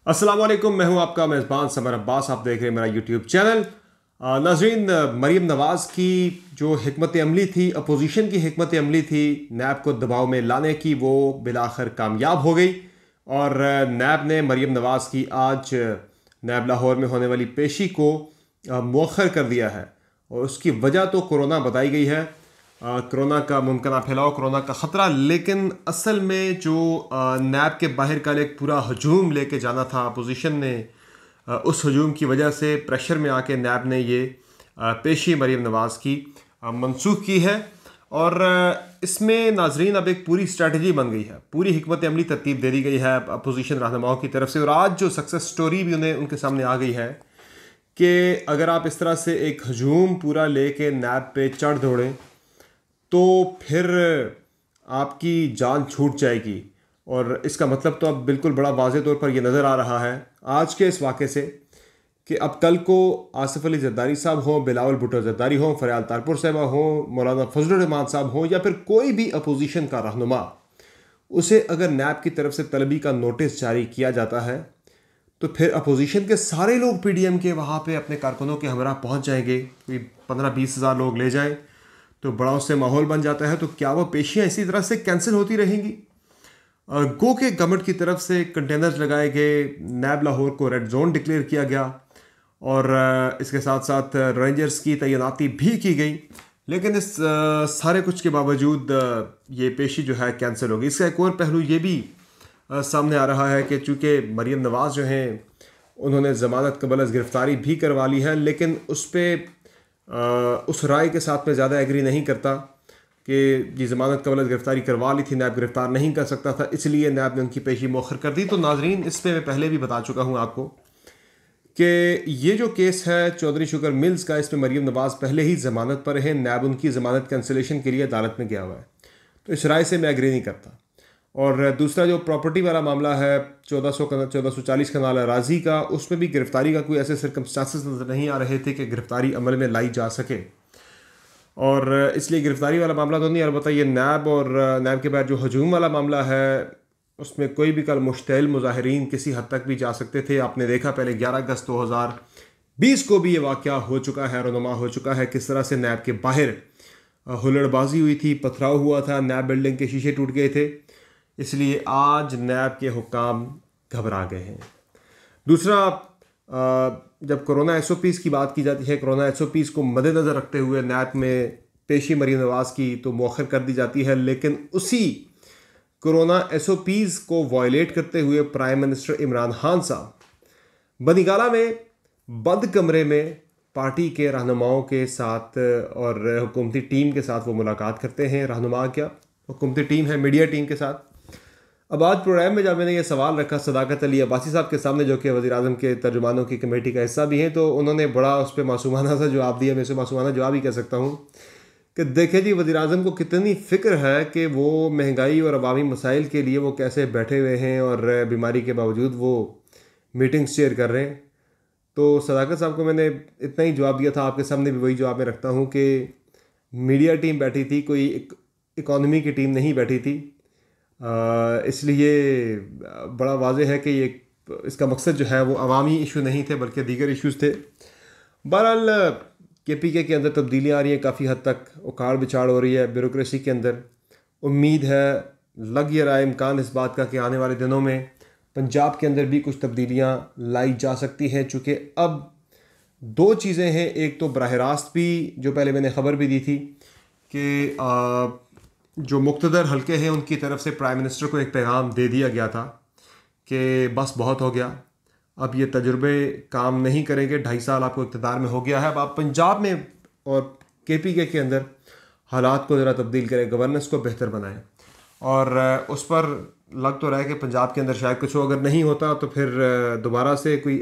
अस्सलाम वालेकुम, मैं हूं आपका मेज़बान समर अब्बास। आप देख रहे हैं मेरा यूट्यूब चैनल। नाज़रीन, मरीम नवाज़ की जो हिकमत अमली थी, अपोजिशन की हिकमत अमली थी नैब को दबाव में लाने की, वो बिलाखिर कामयाब हो गई। और नैब ने मरीम नवाज़ की आज नैब लाहौर में होने वाली पेशी को मौखर कर दिया है। और उसकी वजह तो कोरोना बताई गई है, कोरोना का मुमकिन फैलाव, कोरोना का ख़तरा। लेकिन असल में जो नैब के बाहर का एक पूरा हजूम लेके जाना था अपोजिशन ने, उस हजूम की वजह से प्रेशर में आके नैब ने ये पेशी मरीम नवाज़ की मनसूख की है। और इसमें नाजरीन अब एक पूरी स्ट्रेटजी बन गई है, पूरी हिकमत अमली तरतीब दे दी गई है अपोजिशन रहनुमाओं की तरफ से। और आज जो सक्सेस स्टोरी भी उनके सामने आ गई है कि अगर आप इस तरह से एक हजूम पूरा लेके नैब पे चढ़ दौड़ें तो फिर आपकी जान छूट जाएगी। और इसका मतलब तो अब बिल्कुल बड़ा वाज़ेह तौर पर यह नज़र आ रहा है आज के इस वाक़े से कि अब कल को आसिफ अली जरदारी साहब हों, बिलावल भुट्टो जरदारी हों, फरियाल तारपुर साहबा हों, मौलाना फजलुर रहमान साहब हों, या फिर कोई भी अपोजिशन का रहनुमा, उसे अगर नैब की तरफ से तलबी का नोटिस जारी किया जाता है तो फिर अपोजिशन के सारे लोग पीडीएम के वहाँ पे अपने कारकुनों के हमरा पहुँच जाएंगे। कोई 15-20 हज़ार लोग ले जाएं तो बड़ा उससे माहौल बन जाता है। तो क्या वो पेशियाँ इसी तरह से कैंसिल होती रहेंगी? गो के गवर्नमेंट की तरफ से कंटेनर्स लगाए गए, नैब लाहौर को रेड जोन डिक्लेयर किया गया और इसके साथ साथ रेंजर्स की तैनाती भी की गई। लेकिन इस सारे कुछ के बावजूद ये पेशी जो है कैंसिल होगी। इसका एक और पहलू ये भी सामने आ रहा है कि चूँकि मरीम नवाज़ जो हैं उन्होंने ज़मानत कबल अज़ गिरफ़्तारी भी करवा ली है, लेकिन उस पर उस राय के साथ में ज़्यादा एग्री नहीं करता कि ये ज़मानत कबल अज़ गिरफ़्तारी करवा ली थी, नैब गिरफ़्तार नहीं कर सकता था, इसलिए नैब ने उनकी पेशी मौखर कर दी। तो नाजरीन, इस पर मैं पहले भी बता चुका हूँ आपको कि ये जो केस है चौधरी शुगर मिल्स का, इसमें मरीम नवाज़ पहले ही ज़मानत पर है, नैब उनकी ज़मानत कैंसिलेशन के लिए अदालत में गया हुआ है। तो इस राय से मैं एग्री नहीं करता। और दूसरा जो प्रॉपर्टी वाला मामला है 1440 कनाल अराजी का, उसमें भी गिरफ़्तारी का कोई ऐसे सर्कमस्टांसेस नज़र नहीं आ रहे थे कि गिरफ़्तारी अमल में लाई जा सके, और इसलिए गिरफ़्तारी वाला मामला तो नहीं। अलबत्ता ये नैब और नैब के बाद जो हजूम वाला मामला है उसमें कोई भी कल मुश्तैल मुजाहिरीन किसी हद तक भी जा सकते थे। आपने देखा पहले 11 अगस्त 2020 को भी ये वाक़या हो चुका है, रनुमा हो चुका है, किस तरह से नैब के बाहर हुल्लड़बाजी हुई थी, पथराव हुआ था, नैब बिल्डिंग के शीशे टूट गए थे। इसलिए आज नैब के हुक्काम घबरा गए हैं। दूसरा, जब कोरोना एसओपीज़ की बात की जाती है, कोरोना एसओपीज़ को मद्देनज़र रखते हुए नैब में पेशी मरीम नवाज़ की तो मौखर कर दी जाती है, लेकिन उसी कोरोना एसओपीज़ को वायलेट करते हुए प्राइम मिनिस्टर इमरान खान साहब बनीगाला में बंद कमरे में पार्टी के रहनुमाओं के साथ और हुकूमती टीम के साथ वो मुलाकात करते हैं। रहनुमा क्या, हुकूमती टीम है, मीडिया टीम के साथ। अब आज प्रोग्राम में जब मैंने ये सवाल रखा सदाकत अली अब्बासी साहब के सामने, जो कि वज़ीर-ए-आज़म के तर्जुमानों की कमेटी का हिस्सा भी हैं, तो उन्होंने बड़ा उस पर मासूमाना सा जवाब दिया। मैं उसे मासूमाना जवाब ही कह सकता हूँ कि देखें जी, वज़ीर-ए-आज़म को कितनी फ़िक्र है कि वो महंगाई और अवामी मसाइल के लिए वो कैसे बैठे हुए हैं और बीमारी के बावजूद वो मीटिंग्स चेयर कर रहे हैं। तो सदाकत साहब को मैंने इतना ही जवाब दिया था, आपके सामने भी वही जवाब मैं रखता हूँ कि मीडिया टीम बैठी थी, कोई इकॉनमी की टीम नहीं बैठी थी। इसलिए बड़ा वाज़ेह है कि ये इसका मकसद जो है वो अवामी इशू नहीं थे बल्कि दीगर इश्यूज़ थे। बहरहाल KPK के अंदर तब्दीलियाँ आ रही हैं, काफ़ी हद तक उखाड़ बिछाड़ हो रही है ब्यूरोक्रेसी के अंदर। उम्मीद है, लग ये रहा है इम्कान इस बात का कि आने वाले दिनों में पंजाब के अंदर भी कुछ तब्दीलियाँ लाई जा सकती हैं। चूँकि अब दो चीज़ें हैं, एक तो बराह रास्त भी, जो पहले मैंने ख़बर भी दी थी कि जो मुक़्तदर हल्के हैं उनकी तरफ से प्राइम मिनिस्टर को एक पैगाम दे दिया गया था कि बस बहुत हो गया, अब ये तजुर्बे काम नहीं करेंगे, 2.5 साल आपको इक़्तिदार में हो गया है, अब आप पंजाब में और KPK के अंदर हालात को ज़रा तब्दील करें, गवर्नेंस को बेहतर बनाएं। और उस पर लग तो रहा है कि पंजाब के अंदर शायद कुछ अगर नहीं होता तो फिर दोबारा से कोई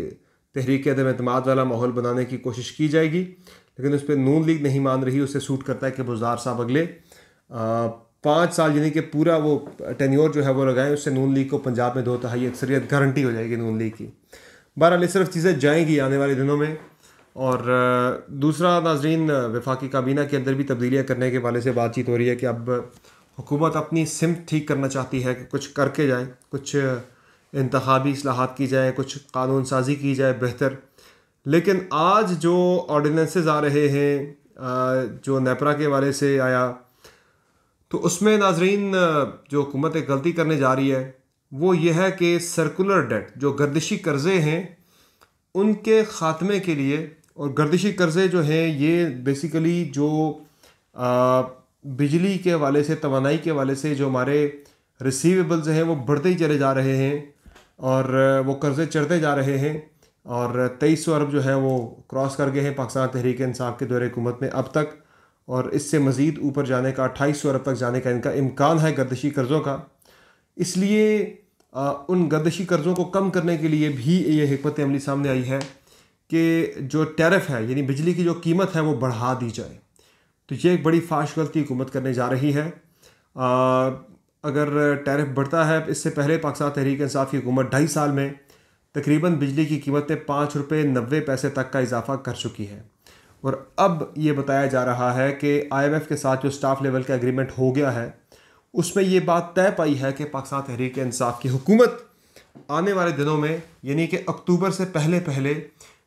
तहरीक अदम एतमाद वाला माहौल बनाने की कोशिश की जाएगी। लेकिन उस पर नून लीग नहीं मान रही। उससे सूट करता है कि बुज़दार साहब अगले 5 साल यानी कि पूरा वो टेन्योर जो है वो लगाएं, उससे नून लीग को पंजाब में 2/3 अक्सरियत गारंटी हो जाएगी नून लीग की। बहरहाल इस तरफ चीज़ें जाएंगी आने वाले दिनों में। और दूसरा नाजरीन, वफाकी काबीना के अंदर भी तब्दीलियाँ करने के वाले से बातचीत हो रही है कि अब हुकूमत अपनी सिमत ठीक करना चाहती है कि कुछ करके जाए, कुछ इंतखाबी इस्लाहात की जाए, कुछ कानून साजी की जाए बेहतर। लेकिन आज जो ऑर्डिनेंसेस आ रहे हैं जो नेपरा के वाले से आया, तो उसमें नाजरीन जो हुकूमत एक गलती करने जा रही है वो ये है कि सर्कुलर डेट, जो गर्दिशी कर्ज़े हैं उनके ख़ात्मे के लिए, और गर्दिशी कर्ज़े जो हैं ये बेसिकली जो बिजली के वाले से, तवानाई के वाले से जो हमारे रिसीवेबल्स हैं वो बढ़ते ही चले जा रहे हैं और वो कर्ज़े चढ़ते जा रहे हैं। और 2300 अरब जो है वो क्रॉस कर गए हैं पाकिस्तान तहरीक इंसाफ के दौरे हुकूमत में अब तक, और इससे मज़ीद ऊपर जाने का 2800 अरब तक जाने का इनका इम्कान है गर्दिशी कर्ज़ों का। इसलिए उन गर्दिशी कर्ज़ों को कम करने के लिए भी ये हिकमत अमली सामने आई है कि जो टैरिफ है यानी बिजली की जो कीमत है वो बढ़ा दी जाए। तो ये एक बड़ी फाश गलती हुकूमत करने जा रही है। अगर टैरिफ बढ़ता है, इससे पहले पाकिस्तान तहरीक इंसाफ की हुकूमत 2.5 साल में तकरीबन बिजली की कीमत में 5 रुपये 90 पैसे तक का इजाफा कर चुकी है। और अब ये बताया जा रहा है कि IMF के साथ जो स्टाफ लेवल का एग्रीमेंट हो गया है उसमें ये बात तय पाई है कि पाकिस्तान तहरीक इंसाफ की हुकूमत आने वाले दिनों में यानी कि अक्टूबर से पहले पहले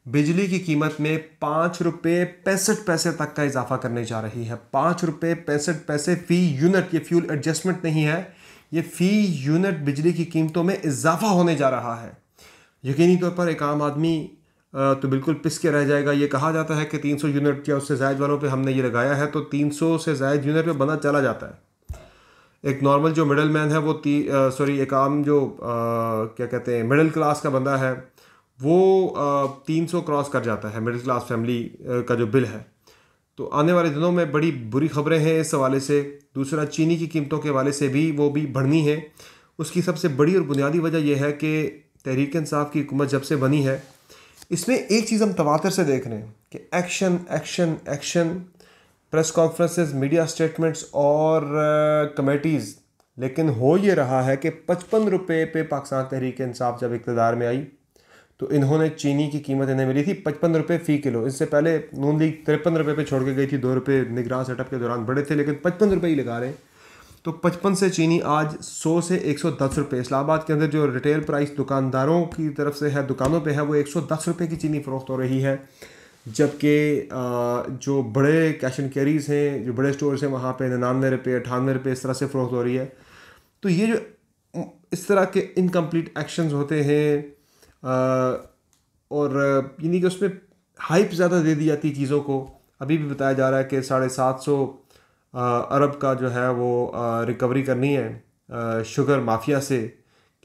बिजली की कीमत में 5 रुपये 65 पैसे तक का इजाफा करने जा रही है। 5 रुपये 65 पैसे फ़ी यूनिट। ये फ्यूल एडजस्टमेंट नहीं है, ये फ़ी यूनिट बिजली की कीमतों में इजाफा होने जा रहा है। यकीनी तौर पर एक आम आदमी तो बिल्कुल पिस के रह जाएगा। ये कहा जाता है कि 300 यूनिट या उससे ज़ायद वालों पे हमने ये लगाया है, तो 300 से ज़ायद यूनिट पे बंदा चला जाता है। एक नॉर्मल जो मिडल मैन है वो एक आम जो क्या कहते हैं मिडिल क्लास का बंदा है वो 300 क्रॉस कर जाता है, मिडिल क्लास फैमिली का जो बिल है। तो आने वाले दिनों में बड़ी बुरी खबरें हैं इस हवाले से। दूसरा, चीनी की कीमतों के हवाले से भी वो भी बढ़नी है। उसकी सबसे बड़ी और बुनियादी वजह यह है कि तहरीक इंसाफ की हुकूमत जब से बनी है इसमें एक चीज़ हम तवातर से देख रहे हैं कि action action action, press conferences, media statements और कमेटीज़। लेकिन हो ये रहा है कि 55 रुपये पे पाकिस्तान तहरीक इंसाफ जब इक़्तिदार में आई तो इन्होंने चीनी की कीमत इन्हें मिली थी 55 रुपये फ़ी किलो। इससे पहले नून लीग 53 रुपये पे छोड़ के गई थी, 2 रुपये निगरान सेटअप के दौरान बढ़े थे, लेकिन 55 रुपये ही लगा रहे हैं। तो 55 से चीनी आज 100 से 110 रुपये। इस्लामाबाद के अंदर जो रिटेल प्राइस दुकानदारों की तरफ से है, दुकानों पे है, वो 110 रुपये की चीनी फ़रोख्त हो रही है। जबकि जो बड़े कैश एंड कैरीज हैं, जो बड़े स्टोर्स हैं, वहाँ पे 99 रुपये 98 रुपये इस तरह से फ़रोख्त हो रही है। तो ये जो इस तरह के इनकम्प्लीट एक्शंस होते हैं और यानी कि उसमें हाइप ज़्यादा दे दी जाती चीज़ों को। अभी भी बताया जा रहा है कि 750 अरब का जो है वो रिकवरी करनी है शुगर माफिया से,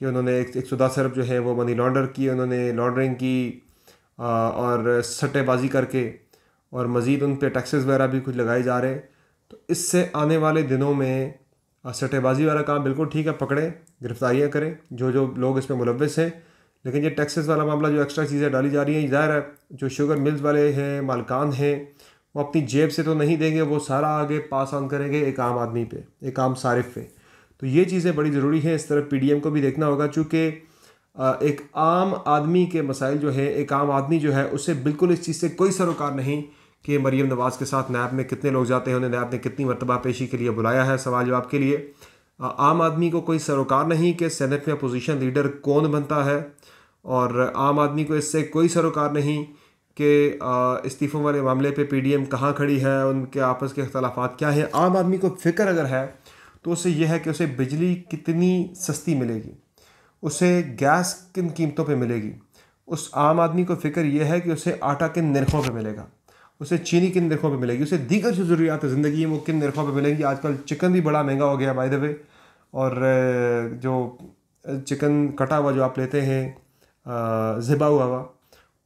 कि उन्होंने 110 अरब जो है वो मनी लॉन्डर की, उन्होंने लॉन्ड्रिंग की और सट्टेबाजी करके, और मज़ीद उन पे टैक्सेस वगैरह भी कुछ लगाए जा रहे हैं। तो इससे आने वाले दिनों में सट्टेबाजी वाला काम बिल्कुल ठीक है, पकड़ें, गिरफ्तारियाँ करें जो जो लोग इसमें मुलव्वस हैं। लेकिन ये टैक्सेस वाला मामला, जो एक्स्ट्रा चीज़ें डाली जा रही हैं, ज़ाहिर है जो शुगर मिल्स वाले हैं, मालकान हैं, वो अपनी जेब से तो नहीं देंगे, वो सारा आगे पास ऑन करेंगे एक आम आदमी पे, एक आम सारिफ पे। तो ये चीज़ें बड़ी ज़रूरी हैं। इस तरफ PDM को भी देखना होगा, चूँकि एक आम आदमी के मसाइल जो है, एक आम आदमी जो है उससे बिल्कुल इस चीज़ से कोई सरोकार नहीं कि मरीम नवाज़ के साथ नैब में कितने लोग जाते हैं, उन्हें नैब ने कितनी मरतबा पेशी के लिए बुलाया है सवाल जवाब के लिए। आम आदमी को कोई सरोकार नहीं कि सेनेट में अपोजिशन लीडर कौन बनता है, और आम आदमी को इससे कोई सरोकार नहीं कि इस्तीफ़ों वाले मामले पे PDM कहाँ खड़ी है, उनके आपस के अख्तलाफात क्या हैं। आम आदमी को फ़िक्र अगर है तो उसे यह है कि उसे बिजली कितनी सस्ती मिलेगी, उसे गैस किन कीमतों पे मिलेगी। उस आम आदमी को फ़िक्र यह है कि उसे आटा किन नरखों पे मिलेगा, उसे चीनी किन नरखों पे मिलेगी, उसे दीगर जो ज़रूरियात ज़िंदगी है वो किन नरखों पे मिलेंगी। आजकल चिकन भी बड़ा महंगा हो गया बाय द वे, और जो चिकन कटा हुआ जो आप लेते हैं ज़िबा हुआ,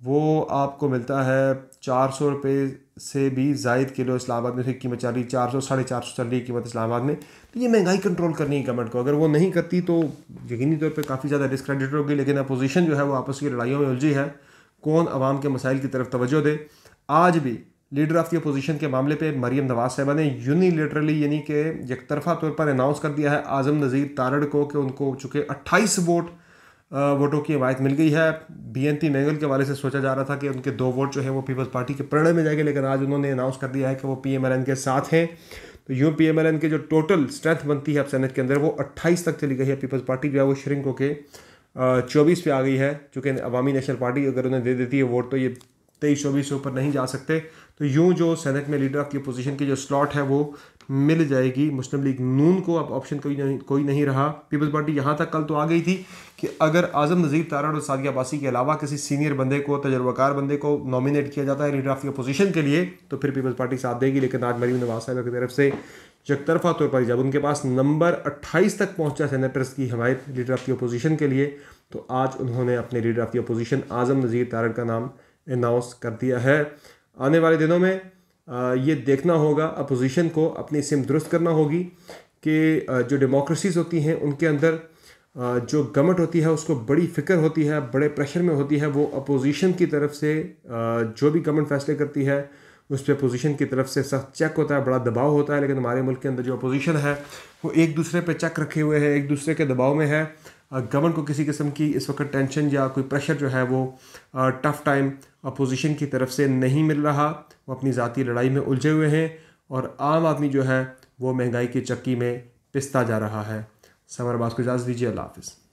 वो आपको मिलता है 400 रुपये से भी ज़ायद किलो। इस्लामाबाद में उसकी कीमत चल रही 400 450 चल रही कीमत इस्लामाबाद में। तो ये महंगाई कंट्रोल करनी है गवर्नमेंट को। अगर वो नहीं करती तो यकीनी तौर पे काफ़ी ज़्यादा डिस्क्रेडिट होगी। लेकिन अपोजिशन जो है वो आपस की लड़ाइयों में उलझी है, कौन अवाम के मसाइल की तरफ तवज्जो दे। आज भी लीडर ऑफ द अपोजिशन के मामले पर मरीम नवाज़ साहिबा ने यूनिलेटरली यानी कि एक तरफा तौर पर अनाउंस कर दिया है आज़म नज़ीर तारड़ को कि उनको चूँकि 28 वोटों की हिमायत मिल गई है। BNP मैंगल के वाले से सोचा जा रहा था कि उनके 2 वोट जो है वो पीपल्स पार्टी के प्रणय में जाएंगे, लेकिन आज उन्होंने अनाउंस कर दिया है कि वो PMLN के साथ हैं। तो यूँ PMLN के जो टोटल स्ट्रेंथ बनती है अब सेनेट के अंदर वो 28 तक चली गई है। पीपल्स पार्टी जो है वो श्रिंक होके 24 पे आ गई है, चूँकि अवामी नेशनल पार्टी अगर उन्हें दे देती है वोट तो ये 23-24 से ऊपर नहीं जा सकते। तो यूं जो सेनेट में लीडर ऑफ की अपोजिशन की जो स्लॉट है वो मिल जाएगी मुस्लिम लीग नून को। अब ऑप्शन कोई नहीं रहा। पीपल्स पार्टी यहाँ तक कल तो आ गई थी कि अगर आज़म नज़ीर तारड़ और सादिया अब्बासी के अलावा किसी सीनियर बंदे को, तजर्बाकार बंदे को नॉमिनेट किया जाता है लीडर ऑफ की अपोजिशन के लिए तो फिर पीपल्स पार्टी साथ देगी। लेकिन आज मरीम नवाज साहब की तरफ से यकतरफा तौर पर जब उनके पास नंबर 28 तक पहुंचा सेनेटर्स की हमायत लीडर ऑफ की अपोजिशन के लिए, तो आज उन्होंने अपने लीडर ऑफ की अपोजिशन आज़म नज़ीर तारड़ का नाम अनाउंस कर दिया है। आने वाले दिनों में ये देखना होगा, अपोजिशन को अपनी सिम दुरुस्त करना होगी कि जो डेमोक्रेसीज़ होती हैं उनके अंदर जो गवर्नमेंट होती है उसको बड़ी फ़िक्र होती है, बड़े प्रेशर में होती है। वो अपोजिशन की तरफ से जो भी गवर्नमेंट फैसले करती है उस पर अपोजिशन की तरफ से सख्त चेक होता है, बड़ा दबाव होता है। लेकिन हमारे मुल्क के अंदर जो अपोजिशन है वो एक दूसरे पे चेक रखे हुए है, एक दूसरे के दबाव में है। गवर्नमेंट को किसी किस्म की इस वक्त टेंशन या कोई प्रेशर जो है वो टफ़ टाइम अपोजिशन की तरफ से नहीं मिल रहा। वो अपनी ज़ाती लड़ाई में उलझे हुए हैं और आम आदमी जो है वो महंगाई की चक्की में पिसता जा रहा है। समर अब्बास को इजाज़त दीजिए। अल्लाह हाफ़िज़।